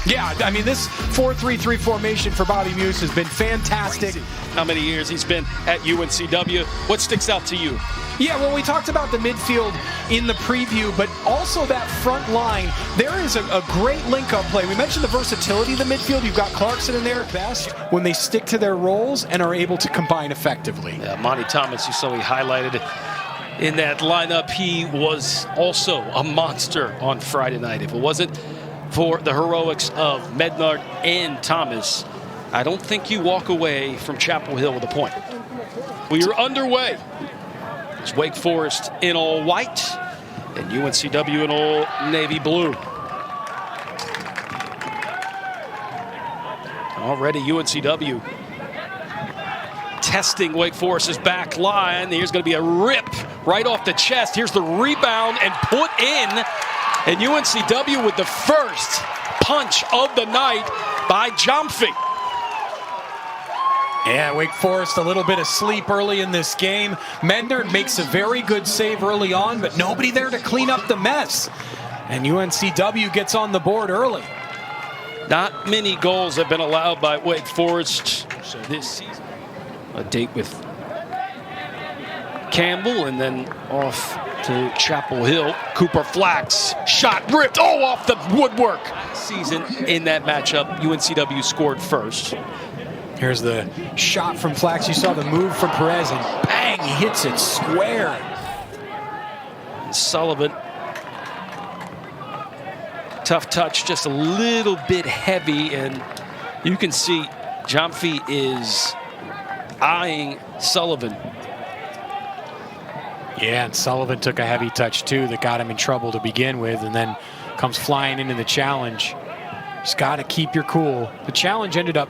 Yeah, I mean, this 4-3-3 formation for Bobby Muse has been fantastic. How many years he's been at UNCW? What sticks out to you? Yeah, well, we talked about the midfield in the preview, but also that front line. There is a great link-up play. We mentioned the versatility of the midfield. You've got Clarkson in there best when they stick to their roles and are able to combine effectively. Yeah, Monty Thomas, you saw he highlighted in that lineup. He was also a monster on Friday night. If it wasn't for the heroics of Mednard and Thomas, I don't think you walk away from Chapel Hill with a point. We are underway. It's Wake Forest in all white and UNCW in all navy blue. Already UNCW testing Wake Forest's back line. Here's going to be a rip right off the chest. Here's the rebound and put in. And UNCW with the first punch of the night by Jomfi. Yeah, Wake Forest a little bit of sleep early in this game. Mednard makes a very good save early on, but nobody there to clean up the mess. And UNCW gets on the board early. Not many goals have been allowed by Wake Forest so this season. A date with Campbell and then off to Chapel Hill. Cooper Flax, shot ripped, off the woodwork. Season in that matchup, UNCW scored first. Here's the shot from Flax. You saw the move from Perez, and bang, he hits it square. Sullivan, tough touch, just a little bit heavy, and you can see Jomfi is eyeing Sullivan. Yeah, and Sullivan took a heavy touch too that got him in trouble to begin with, and then comes flying into the challenge. Just got to keep your cool. The challenge ended up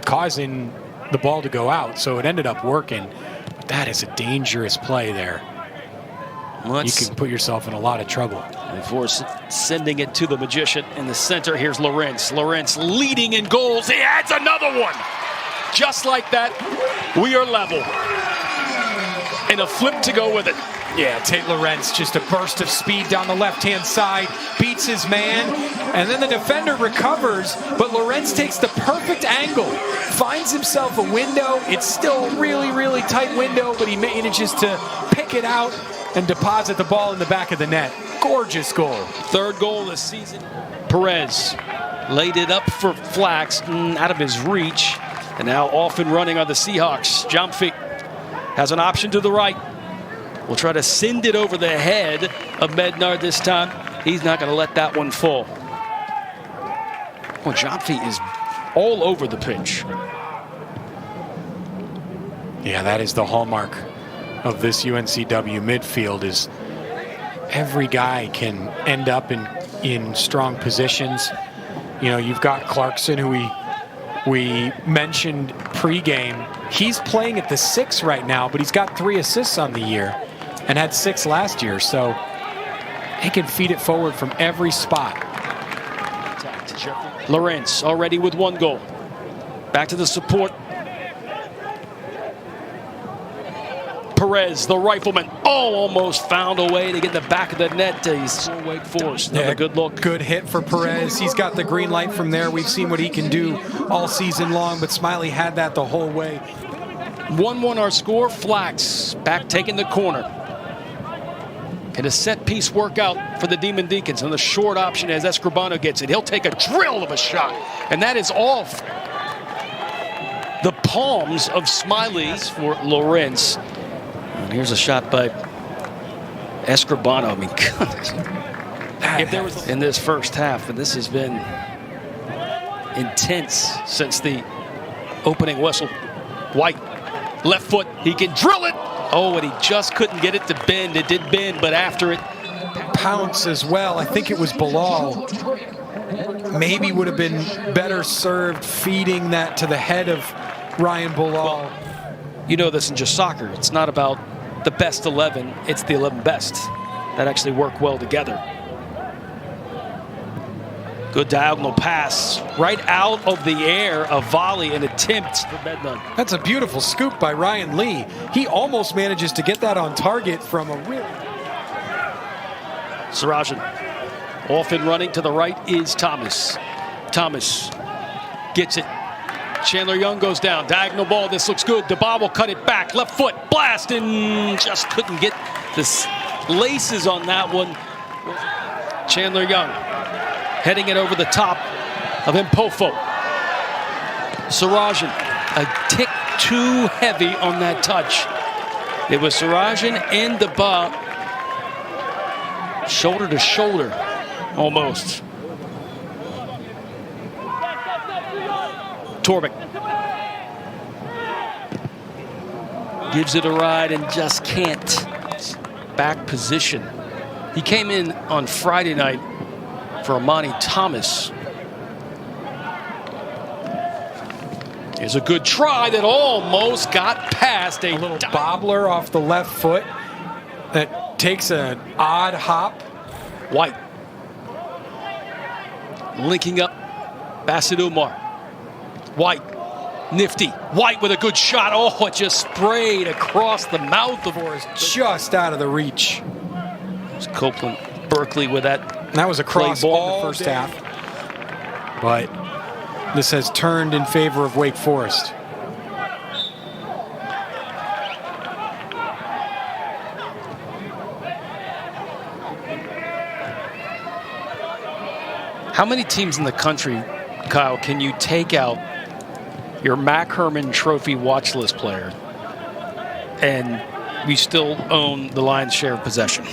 causing the ball to go out, so it ended up working. But that is a dangerous play there. You can put yourself in a lot of trouble. Before sending it to the magician in the center, here's Lorentz. Lorentz leading in goals. He adds another one. Just like that, we are level. And a flip to go with it. Yeah, Tate Lorentz, just a burst of speed down the left-hand side, beats his man, and then the defender recovers, but Lorentz takes the perfect angle, finds himself a window. It's still a really, really tight window, but he manages to pick it out and deposit the ball in the back of the net. Gorgeous goal. Third goal this season. Perez laid it up for Flax, out of his reach, and now off and running on the Seahawks. Jomfi has an option to the right. We'll try to send it over the head of Mednard this time. He's not going to let that one fall. Well, Jomfi is all over the pitch. Yeah, that is the hallmark of this UNCW midfield, is every guy can end up in strong positions. You know, you've got Clarkson, who we mentioned pregame. He's playing at the 6 right now, but he's got 3 assists on the year and had 6 last year, so he can feed it forward from every spot. Lorentz already with 1 goal. Back to the support. Perez, the rifleman, almost found a way to get in the back of the net. He's Wake Forest. Another good look. Good hit for Perez. He's got the green light from there. We've seen what he can do all season long, but Smiley had that the whole way. 1-1 our score. Flax back taking the corner. And a set-piece workout for the Demon Deacons. And the short option as Escribano gets it. He'll take a drill of a shot. And that is off the palms of Smiley's for Lorentz. And here's a shot by Escribano. I mean, goodness. If there was in this first half, and this has been intense since the opening whistle. White, left foot, he can drill it. Oh, and he just couldn't get it to bend. It did bend, but after it. Pounce as well. I think it was Bilal. Maybe would have been better served feeding that to the head of Ryan Bilal. Well, you know this in just soccer. It's not about the best 11. It's the 11 best that actually work well together. Good diagonal pass right out of the air, a volley, an attempt for Mednard. That's a beautiful scoop by Ryan Lee. He almost manages to get that on target from a really... Sarajan off and running to the right is Thomas. Thomas gets it. Chandler Young goes down. Diagonal ball. This looks good. DeBaugh will cut it back. Left foot. Blast. And just couldn't get the laces on that one. Chandler Young heading it over the top of Mpofo. Sarajan, a tick too heavy on that touch. It was Sarajan and DeBaugh shoulder to shoulder almost. Torbeck gives it a ride and just can't. Back position. He came in on Friday night for Amani Thomas. Here's a good try that almost got past a little bobbler off the left foot that takes an odd hop. White linking up Bassett Umar. White, nifty. White with a good shot. Oh, it just sprayed across the mouth of Forrest. Just out of the reach. It's Copeland Berkeley with that. That was a cross ball in the first half. But this has turned in favor of Wake Forest. How many teams in the country, Kyle, can you take out your Mac Herman Trophy watch list player and we still own the lion's share of possession?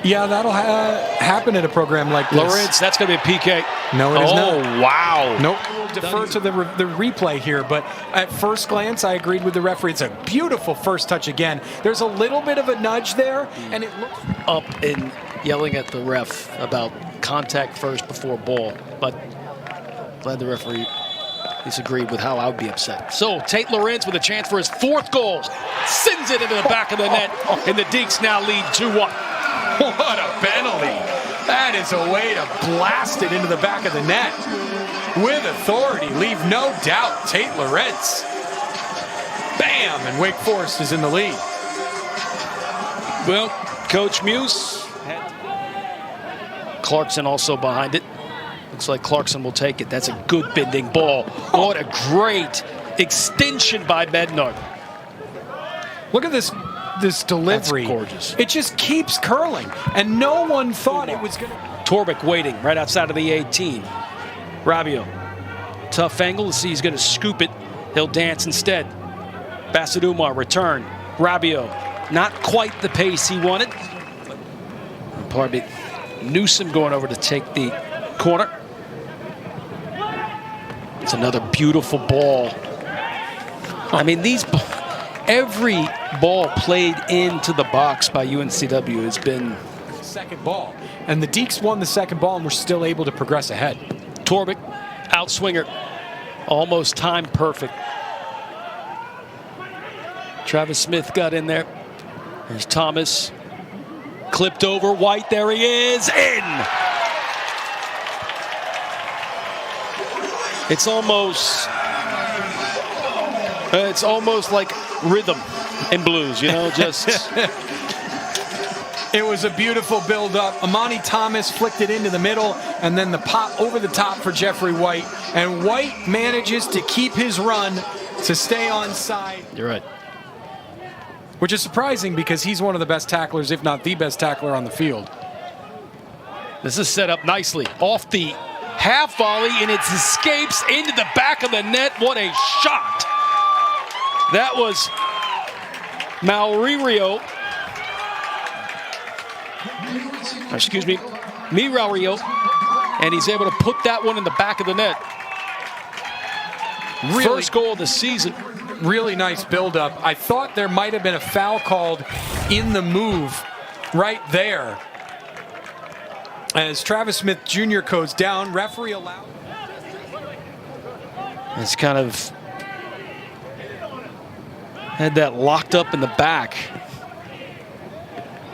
Yeah, that'll happen at a program like this. Lorentz, that's going to be a PK. No, it is not. Oh, wow. Nope. We'll defer to the replay here, but at first glance, I agreed with the referee. It's a beautiful first touch again. There's a little bit of a nudge there, and it looks up and yelling at the ref about contact first before ball, but glad the referee disagreed with how I would be upset. So Tate Lorentz with a chance for his fourth goal. Sends it into the back of the net, and the Deeks now lead 2-1. What a penalty. That is a way to blast it into the back of the net. With authority, leave no doubt, Tate Lorentz. Bam, and Wake Forest is in the lead. Well, Coach Muse. Clarkson also behind it. Looks like Clarkson will take it. That's a good bending ball. What a great extension by Bednar. Look at this delivery. That's gorgeous. It just keeps curling, and no one thought it was going to. Torbeck waiting right outside of the 18. Rabiot. Tough angle to see he's going to scoop it. He'll dance instead. Bassett Umar return. Rabiot. Not quite the pace he wanted. Pardon me. Newsom going over to take the corner. It's another beautiful ball. I mean, every ball played into the box by UNCW has been second ball. And the Deeks won the second ball and were still able to progress ahead. Torbeck, outswinger, almost timed perfect. Travis Smith got in there. There's Thomas. Clipped over, White, there he is, in! It's almost like rhythm in blues, you know, just. It was a beautiful build-up. Amani Thomas flicked it into the middle, and then the pop over the top for Jeffrey White. And White manages to keep his run to stay on side. You're right. Which is surprising because he's one of the best tacklers, if not the best tackler on the field. This is set up nicely. Off the half volley, and it escapes into the back of the net. What a shot. That was Mirario, and he's able to put that one in the back of the net. Really, first goal of the season. Really nice build-up. I thought there might have been a foul called in the move right there. As Travis Smith Jr. goes down, referee allowed. It's kind of had that locked up in the back.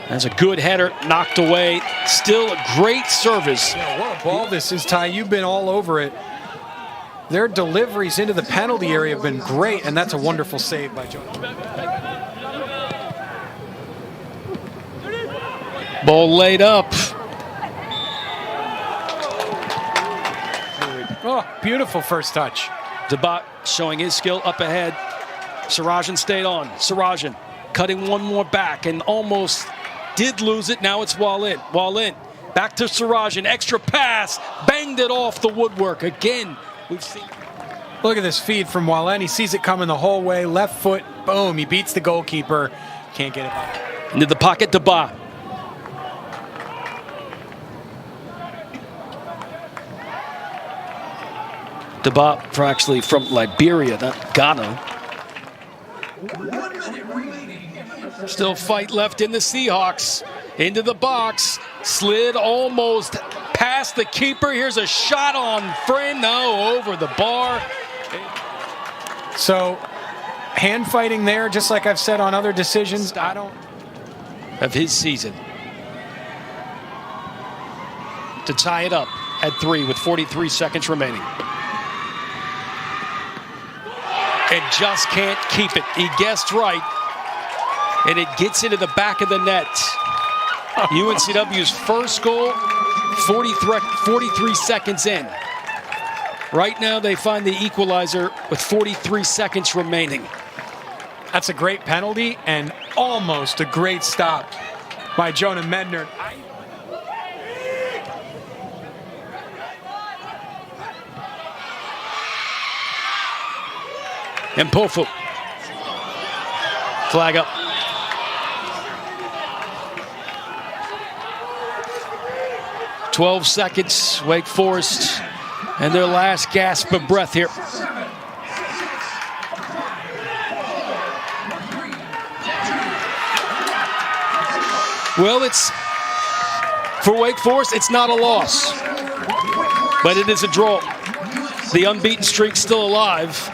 That's a good header, knocked away. Still a great service. Yeah, what a ball this is, Ty. You've been all over it. Their deliveries into the penalty area have been great, and that's a wonderful save by Joe. Ball laid up. Oh, beautiful first touch. Debat showing his skill up ahead. Sarajan stayed on. Sarajan cutting one more back and almost did lose it. Now it's Wallin. Wallin back to Sarajan. Extra pass. Banged it off the woodwork. Again, we've seen. Look at this feed from Wallin. He sees it coming the whole way. Left foot. Boom. He beats the goalkeeper. Can't get it back. Into the pocket, Debat. Debat actually from Liberia, not Ghana. Still fight left in the Seahawks. Into the box. Slid almost past the keeper. Here's a shot on frame. No, over the bar. So, hand fighting there, just like I've said on other decisions. I don't. Of his season. To tie it up at 3 with 43 seconds remaining. And just can't keep it. He guessed right. And it gets into the back of the net. UNCW's first goal, 43 seconds in. Right now they find the equalizer with 43 seconds remaining. That's a great penalty and almost a great stop by Jonah Medner. And Pofu. Flag up. "12 seconds, Wake Forest, and their last gasp of breath here. Well, it's for Wake Forest, it's not a loss, but it is a draw. The unbeaten streak's still alive.